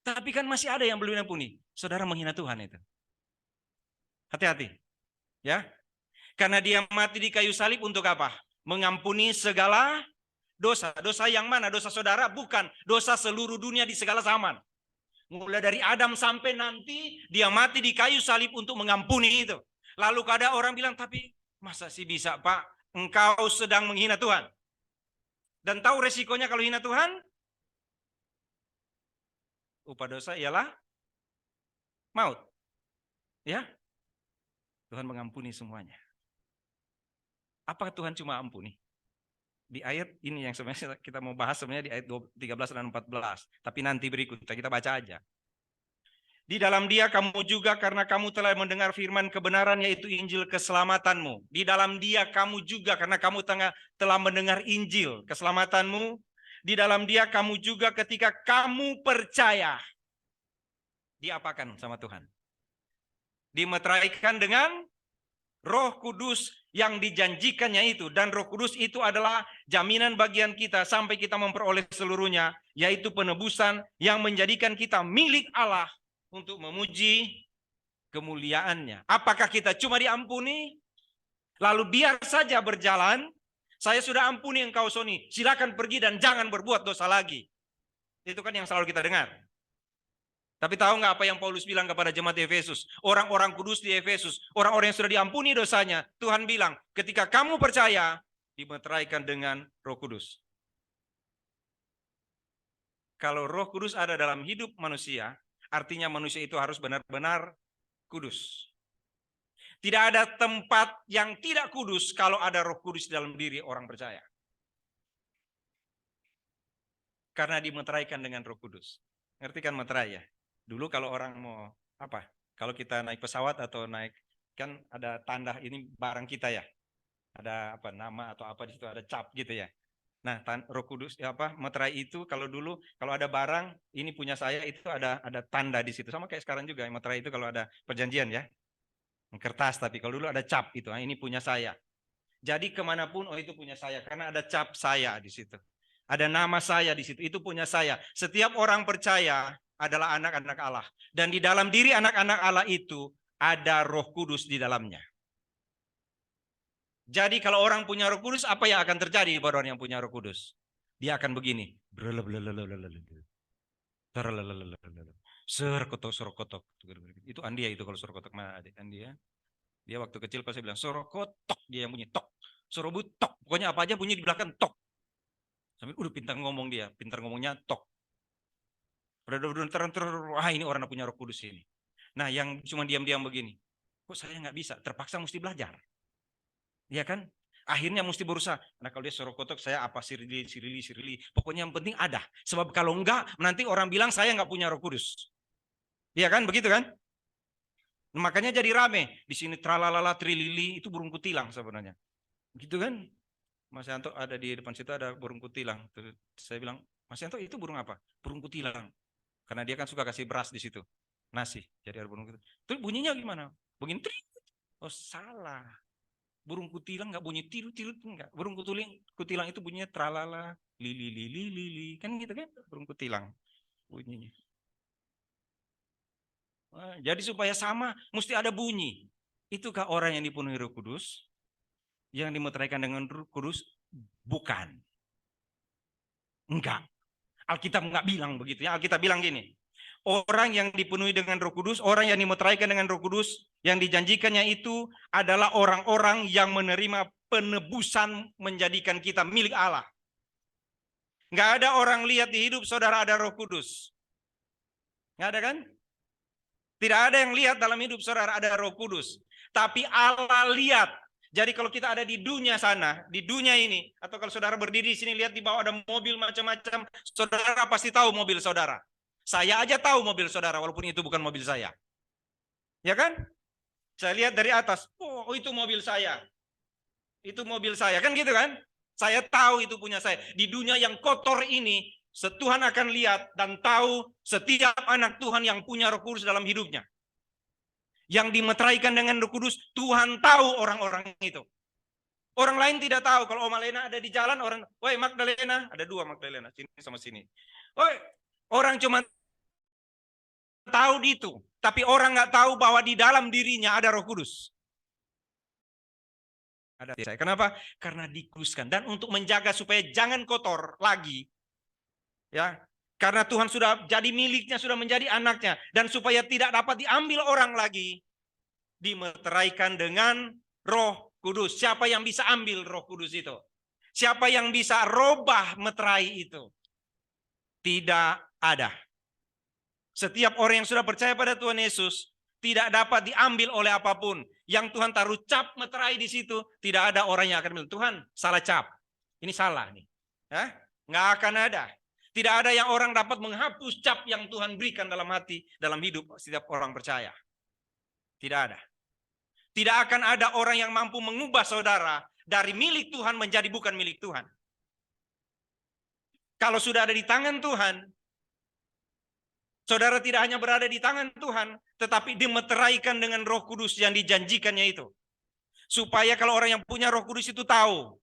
Tapi kan masih ada yang belum diampuni. Saudara menghina Tuhan itu. Hati-hati. Ya. Karena dia mati di kayu salib untuk apa? Mengampuni segala dosa. Dosa yang mana? Dosa saudara? Bukan. Dosa seluruh dunia di segala zaman. Mulai dari Adam sampai nanti dia mati di kayu salib untuk mengampuni itu. Lalu ada orang bilang, tapi masa sih bisa Pak? Engkau sedang menghina Tuhan. Dan tahu resikonya kalau hina Tuhan? Upah dosa ialah maut. Ya, Tuhan mengampuni semuanya. Apakah Tuhan cuma ampuni? Di ayat ini yang sebenarnya kita mau bahas sebenarnya di ayat 13 dan 14. Tapi nanti berikut kita baca aja. Di dalam dia kamu juga karena kamu telah mendengar firman kebenaran yaitu Injil keselamatanmu. Di dalam dia kamu juga karena kamu telah mendengar Injil keselamatanmu. Di dalam dia kamu juga ketika kamu percaya. Diapakan sama Tuhan? Dimeteraikan dengan Roh Kudus yang dijanjikannya itu. Dan Roh Kudus itu adalah jaminan bagian kita sampai kita memperoleh seluruhnya. Yaitu penebusan yang menjadikan kita milik Allah untuk memuji kemuliaannya. Apakah kita cuma diampuni? Lalu biar saja berjalan. Saya sudah ampuni engkau Sony. Silakan pergi dan jangan berbuat dosa lagi. Itu kan yang selalu kita dengar. Tapi tahu nggak apa yang Paulus bilang kepada jemaat di Efesus? Orang-orang kudus di Efesus, orang-orang yang sudah diampuni dosanya. Tuhan bilang, ketika kamu percaya, dimeteraikan dengan Roh Kudus. Kalau Roh Kudus ada dalam hidup manusia, artinya manusia itu harus benar-benar kudus. Tidak ada tempat yang tidak kudus kalau ada Roh Kudus dalam diri orang percaya. Karena dimeteraikan dengan Roh Kudus. Ngerti kan meterai ya? Dulu kalau orang mau apa? Kalau kita naik pesawat atau naik kan ada tanda ini barang kita ya. Ada apa nama atau apa di situ ada cap gitu ya. Nah, Roh Kudus meterai itu kalau dulu kalau ada barang ini punya saya itu ada tanda di situ. Sama kayak sekarang juga meterai itu kalau ada perjanjian ya. Kertas tapi kalau dulu ada cap itu. Nah, ini punya saya. Jadi kemanapun itu punya saya karena ada cap saya di situ. Ada nama saya di situ. Itu punya saya. Setiap orang percaya adalah anak-anak Allah. Dan di dalam diri anak-anak Allah itu ada Roh Kudus di dalamnya. Jadi kalau orang punya Roh Kudus, apa yang akan terjadi pada orang yang punya Roh Kudus? Dia akan begini. Serkotok. Itu Andia itu kalau serkotok mana adik Andia. Dia waktu kecil kalau saya bilang serkotok, dia yang bunyi tok. Sorobutok. Pokoknya apa aja bunyi di belakang tok. Sampai udah pintar ngomong dia, pintar ngomongnya tok. Wah ini orang yang punya Roh Kudus ini. Nah yang cuma diam-diam begini, kok saya nggak bisa, terpaksa mesti belajar. Iya kan? Akhirnya mesti berusaha. Nah kalau dia sorokotok, saya apa sirili. Pokoknya yang penting ada. Sebab kalau enggak, nanti orang bilang saya nggak punya Roh Kudus. Iya kan? Begitu kan? Makanya jadi rame. Di sini tralalala, trilili, itu burung kutilang sebenarnya. Gitu kan? Mas Yanto ada di depan situ ada burung kutilang. Terus saya bilang, Mas Yanto itu burung apa? Burung kutilang. Karena dia kan suka kasih beras di situ. Nasi. Jadi ada burung kutilang. Terus bunyinya gimana? Bunyi trik. Oh salah. Burung kutilang nggak bunyi tilu enggak. Burung kutilang itu bunyinya tralala, lili. Kan gitu kan? Burung kutilang bunyinya. Nah, jadi supaya sama, mesti ada bunyi. Itukah orang yang dipenuhi Roh Kudus? Yang dimeteraikan dengan Roh Kudus? Bukan. Enggak. Alkitab enggak bilang begitu ya. Alkitab bilang gini. Orang yang dipenuhi dengan Roh Kudus, orang yang dimeteraikan dengan Roh Kudus, yang dijanjikannya itu adalah orang-orang yang menerima penebusan menjadikan kita milik Allah. Enggak ada orang lihat di hidup saudara ada Roh Kudus. Enggak ada kan? Tidak ada yang lihat dalam hidup saudara ada Roh Kudus. Tapi Allah lihat. Jadi kalau kita ada di dunia sana, di dunia ini, atau kalau saudara berdiri di sini lihat di bawah ada mobil macam-macam, saudara pasti tahu mobil saudara. Saya aja tahu mobil saudara walaupun itu bukan mobil saya. Ya kan? Saya lihat dari atas, oh itu mobil saya. Itu mobil saya, kan gitu kan? Saya tahu itu punya saya. Di dunia yang kotor ini, Tuhan akan lihat dan tahu setiap anak Tuhan yang punya Roh Kudus dalam hidupnya. Yang dimeteraikan dengan Roh Kudus, Tuhan tahu orang-orang itu. Orang lain tidak tahu. Kalau Oma Lena ada di jalan, orang, woi Magdalena, ada dua Magdalena, sini sama sini. Woi, orang cuma tahu itu, tapi orang nggak tahu bahwa di dalam dirinya ada Roh Kudus. Ada saya. Kenapa? Karena dikuduskan dan untuk menjaga supaya jangan kotor lagi. Ya, karena Tuhan sudah jadi miliknya, sudah menjadi anaknya, dan supaya tidak dapat diambil orang lagi, dimeteraikan dengan Roh Kudus. Siapa yang bisa ambil Roh Kudus itu? Siapa yang bisa robah meterai itu? Tidak ada. Setiap orang yang sudah percaya pada Tuhan Yesus tidak dapat diambil oleh apapun. Yang Tuhan taruh cap meterai di situ, tidak ada orang yang akan bilang, Tuhan salah cap. Ini salah nih. Ya? Nggak akan ada. Tidak ada yang orang dapat menghapus cap yang Tuhan berikan dalam hati, dalam hidup setiap orang percaya. Tidak ada. Tidak akan ada orang yang mampu mengubah saudara dari milik Tuhan menjadi bukan milik Tuhan. Kalau sudah ada di tangan Tuhan, saudara tidak hanya berada di tangan Tuhan, tetapi dimeteraikan dengan Roh Kudus yang dijanjikannya itu. Supaya kalau orang yang punya Roh Kudus itu tahu.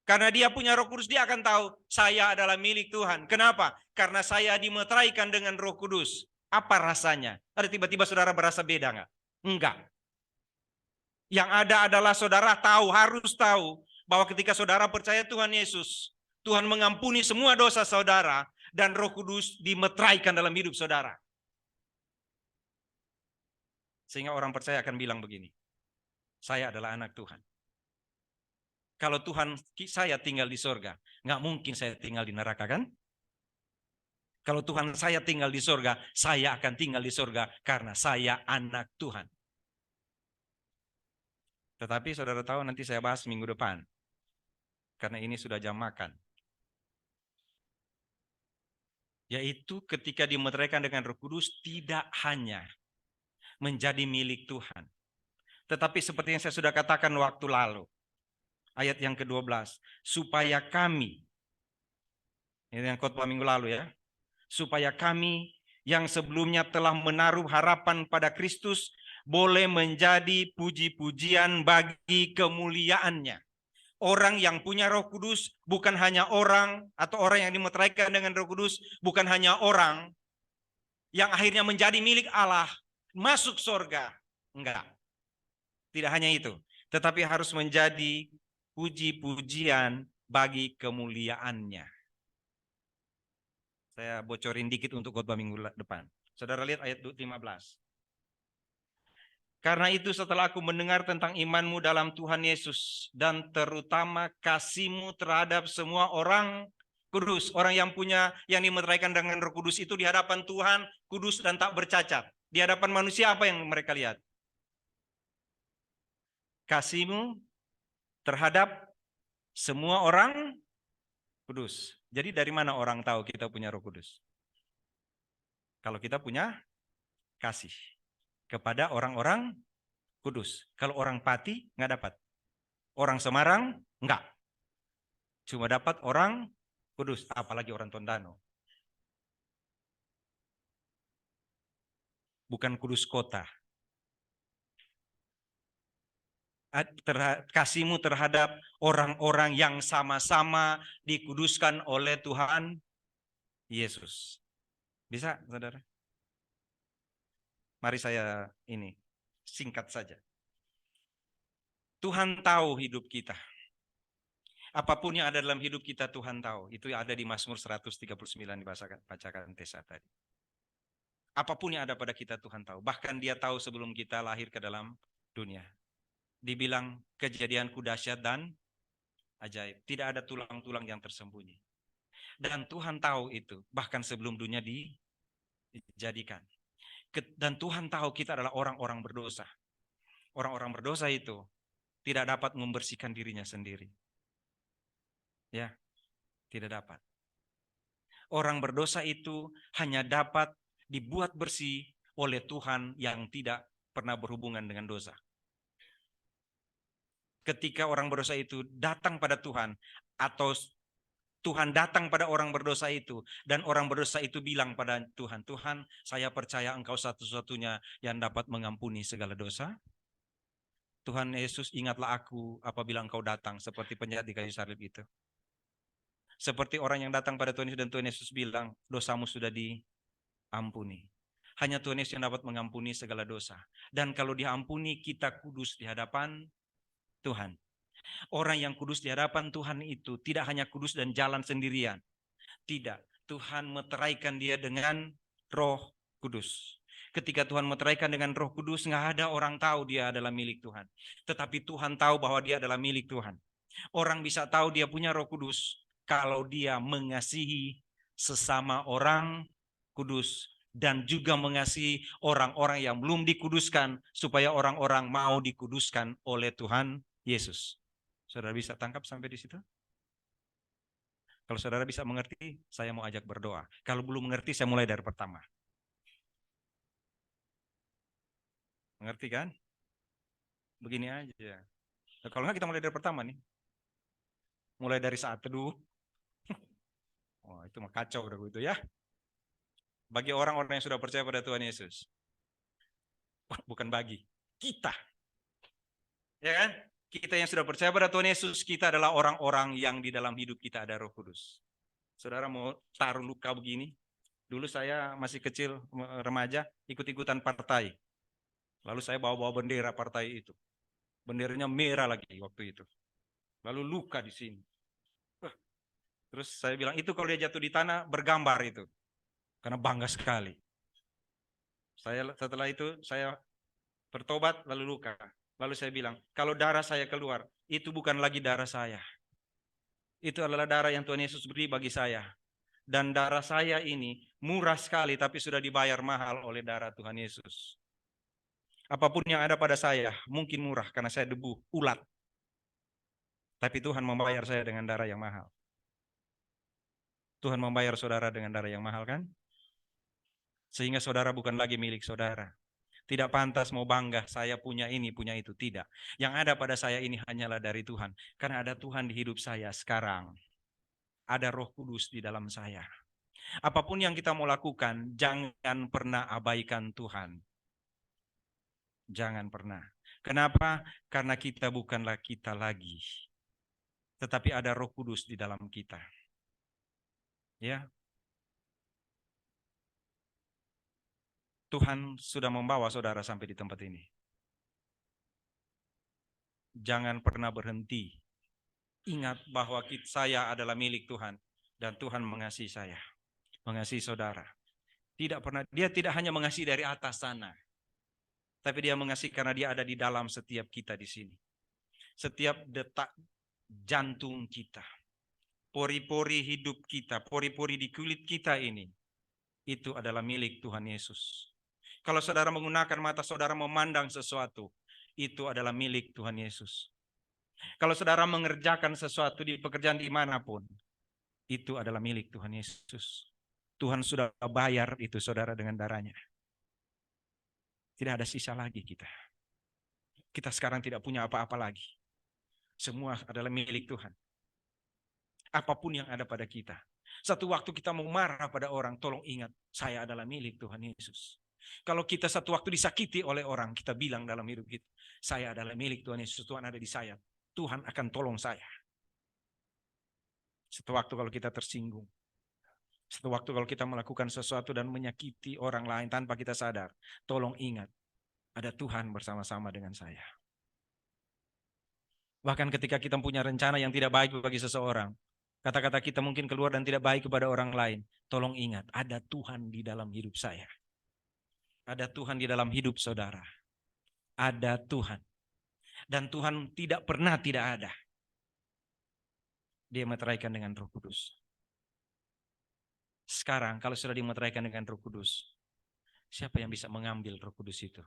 Karena dia punya Roh Kudus, dia akan tahu, saya adalah milik Tuhan. Kenapa? Karena saya dimeteraikan dengan Roh Kudus. Apa rasanya? Ada tiba-tiba saudara berasa beda nggak? Enggak. Yang ada adalah saudara tahu, harus tahu, bahwa ketika saudara percaya Tuhan Yesus, Tuhan mengampuni semua dosa saudara, dan Roh Kudus dimeteraikan dalam hidup saudara. Sehingga orang percaya akan bilang begini, saya adalah anak Tuhan. Kalau Tuhan saya tinggal di surga, nggak mungkin saya tinggal di neraka kan? Kalau Tuhan saya tinggal di surga, saya akan tinggal di surga karena saya anak Tuhan. Tetapi saudara tahu nanti saya bahas minggu depan. Karena ini sudah jam makan. Yaitu ketika dimeteraikan dengan Roh Kudus tidak hanya menjadi milik Tuhan. Tetapi seperti yang saya sudah katakan waktu lalu. Ayat yang ke-12. Supaya kami. Ini yang khotbah minggu lalu ya. Supaya kami yang sebelumnya telah menaruh harapan pada Kristus boleh menjadi puji-pujian bagi kemuliaannya. Orang yang punya Roh Kudus bukan hanya orang atau orang yang dimeteraikan dengan Roh Kudus bukan hanya orang yang akhirnya menjadi milik Allah, masuk surga. Enggak. Tidak hanya itu, tetapi harus menjadi puji-pujian bagi kemuliaannya. Saya bocorin dikit untuk khotbah minggu depan. Saudara lihat ayat 15. Karena itu setelah aku mendengar tentang imanmu dalam Tuhan Yesus dan terutama kasihmu terhadap semua orang kudus, orang yang dimeteraikan dengan Roh Kudus itu di hadapan Tuhan kudus dan tak bercacat. Di hadapan manusia apa yang mereka lihat? Kasihmu terhadap semua orang kudus. Jadi dari mana orang tahu kita punya Roh Kudus? Kalau kita punya kasih kepada orang-orang kudus. Kalau orang Pati nggak dapat. Orang Semarang nggak. Cuma dapat orang kudus, apalagi orang Tondano. Bukan kudus kota. Kasihmu terhadap orang-orang yang sama-sama dikuduskan oleh Tuhan Yesus. Bisa, saudara? Mari saya singkat saja. Tuhan tahu hidup kita. Apapun yang ada dalam hidup kita Tuhan tahu. Itu ada di Mazmur 139 dibacakan Tessa tadi. Apapun yang ada pada kita Tuhan tahu. Bahkan Dia tahu sebelum kita lahir ke dalam dunia. Dibilang kejadianku dahsyat dan ajaib. Tidak ada tulang-tulang yang tersembunyi. Dan Tuhan tahu itu. Bahkan sebelum dunia dijadikan. Dan Tuhan tahu kita adalah orang-orang berdosa. Orang-orang berdosa itu tidak dapat membersihkan dirinya sendiri. Ya, tidak dapat. Orang berdosa itu hanya dapat dibuat bersih oleh Tuhan yang tidak pernah berhubungan dengan dosa. Ketika orang berdosa itu datang pada Tuhan, atau Tuhan datang pada orang berdosa itu, dan orang berdosa itu bilang pada Tuhan, Tuhan, saya percaya Engkau satu-satunya yang dapat mengampuni segala dosa. Tuhan Yesus, ingatlah aku apabila Engkau datang, seperti penjahat di kayu salib itu. Seperti orang yang datang pada Tuhan Yesus dan Tuhan Yesus bilang, dosamu sudah diampuni. Hanya Tuhan Yesus yang dapat mengampuni segala dosa. Dan kalau diampuni, kita kudus di hadapan Tuhan. Orang yang kudus di hadapan Tuhan itu tidak hanya kudus dan jalan sendirian. Tidak. Tuhan meteraikan dia dengan Roh Kudus. Ketika Tuhan meteraikan dengan Roh Kudus, nggak ada orang tahu dia adalah milik Tuhan. Tetapi Tuhan tahu bahwa dia adalah milik Tuhan. Orang bisa tahu dia punya Roh Kudus kalau dia mengasihi sesama orang kudus dan juga mengasihi orang-orang yang belum dikuduskan supaya orang-orang mau dikuduskan oleh Tuhan Yesus. Saudara bisa tangkap sampai di situ? Kalau saudara bisa mengerti, saya mau ajak berdoa. Kalau belum mengerti, saya mulai dari pertama. Mengerti kan? Begini aja. Nah, kalau nggak kita mulai dari pertama nih. Mulai dari saat teduh. Oh, itu mah kacau udah gitu ya. Bagi orang-orang yang sudah percaya pada Tuhan Yesus. Bukan bagi, kita. Ya kan? Kita yang sudah percaya pada Tuhan Yesus, kita adalah orang-orang yang di dalam hidup kita ada Roh Kudus. Saudara mau taruh luka begini? Dulu saya masih kecil, remaja, ikut-ikutan partai. Lalu saya bawa-bawa bendera partai itu. Benderanya merah lagi waktu itu. Lalu luka di sini. Terus saya bilang, itu kalau dia jatuh di tanah, bergambar itu. Karena bangga sekali. Setelah itu, saya bertobat, lalu luka. Lalu saya bilang, kalau darah saya keluar, itu bukan lagi darah saya. Itu adalah darah yang Tuhan Yesus beri bagi saya. Dan darah saya ini murah sekali, tapi sudah dibayar mahal oleh darah Tuhan Yesus. Apapun yang ada pada saya, mungkin murah karena saya debu, ulat. Tapi Tuhan membayar saya dengan darah yang mahal. Tuhan membayar saudara dengan darah yang mahal kan? Sehingga saudara bukan lagi milik saudara. Tidak pantas mau bangga, saya punya ini, punya itu. Tidak. Yang ada pada saya ini hanyalah dari Tuhan. Karena ada Tuhan di hidup saya sekarang. Ada Roh Kudus di dalam saya. Apapun yang kita mau lakukan, jangan pernah abaikan Tuhan. Jangan pernah. Kenapa? Karena kita bukanlah kita lagi. Tetapi ada Roh Kudus di dalam kita. Ya. Tuhan sudah membawa saudara sampai di tempat ini. Jangan pernah berhenti. Ingat bahwa saya adalah milik Tuhan dan Tuhan mengasihi saya, mengasihi saudara. Dia tidak hanya mengasihi dari atas sana, tapi dia mengasihi karena dia ada di dalam setiap kita di sini. Setiap detak jantung kita, pori-pori hidup kita, pori-pori di kulit kita ini, itu adalah milik Tuhan Yesus. Kalau saudara menggunakan mata saudara memandang sesuatu, itu adalah milik Tuhan Yesus. Kalau saudara mengerjakan sesuatu di pekerjaan dimanapun, itu adalah milik Tuhan Yesus. Tuhan sudah bayar itu saudara dengan darahnya. Tidak ada sisa lagi kita. Kita sekarang tidak punya apa-apa lagi. Semua adalah milik Tuhan. Apapun yang ada pada kita. Satu waktu kita mau marah pada orang, tolong ingat, saya adalah milik Tuhan Yesus. Kalau kita satu waktu disakiti oleh orang, kita bilang dalam hidup kita, saya adalah milik Tuhan Yesus, Tuhan ada di saya. Tuhan akan tolong saya. Satu waktu kalau kita tersinggung, satu waktu kalau kita melakukan sesuatu dan menyakiti orang lain tanpa kita sadar, tolong ingat, ada Tuhan bersama-sama dengan saya. Bahkan ketika kita punya rencana yang tidak baik bagi seseorang, kata-kata kita mungkin keluar dan tidak baik kepada orang lain, tolong ingat, ada Tuhan di dalam hidup saya. Ada Tuhan di dalam hidup saudara. Ada Tuhan. Dan Tuhan tidak pernah tidak ada. Dia meteraikan dengan Roh Kudus. Sekarang kalau sudah dimeteraikan dengan Roh Kudus, siapa yang bisa mengambil Roh Kudus itu?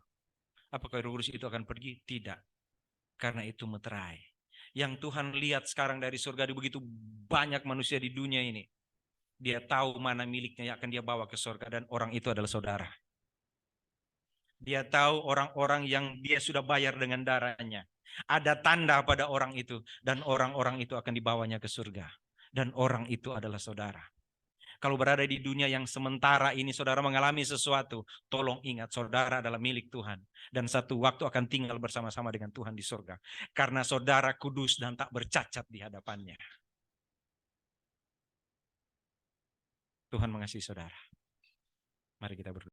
Apakah Roh Kudus itu akan pergi? Tidak. Karena itu meterai. Yang Tuhan lihat sekarang dari surga, begitu banyak manusia di dunia ini. Dia tahu mana miliknya yang akan dia bawa ke surga dan orang itu adalah saudara. Dia tahu orang-orang yang dia sudah bayar dengan darahnya. Ada tanda pada orang itu dan orang-orang itu akan dibawanya ke surga. Dan orang itu adalah saudara. Kalau berada di dunia yang sementara ini saudara mengalami sesuatu, tolong ingat saudara adalah milik Tuhan. Dan satu waktu akan tinggal bersama-sama dengan Tuhan di surga. Karena saudara kudus dan tak bercacat di hadapannya. Tuhan mengasihi saudara. Mari kita berdoa.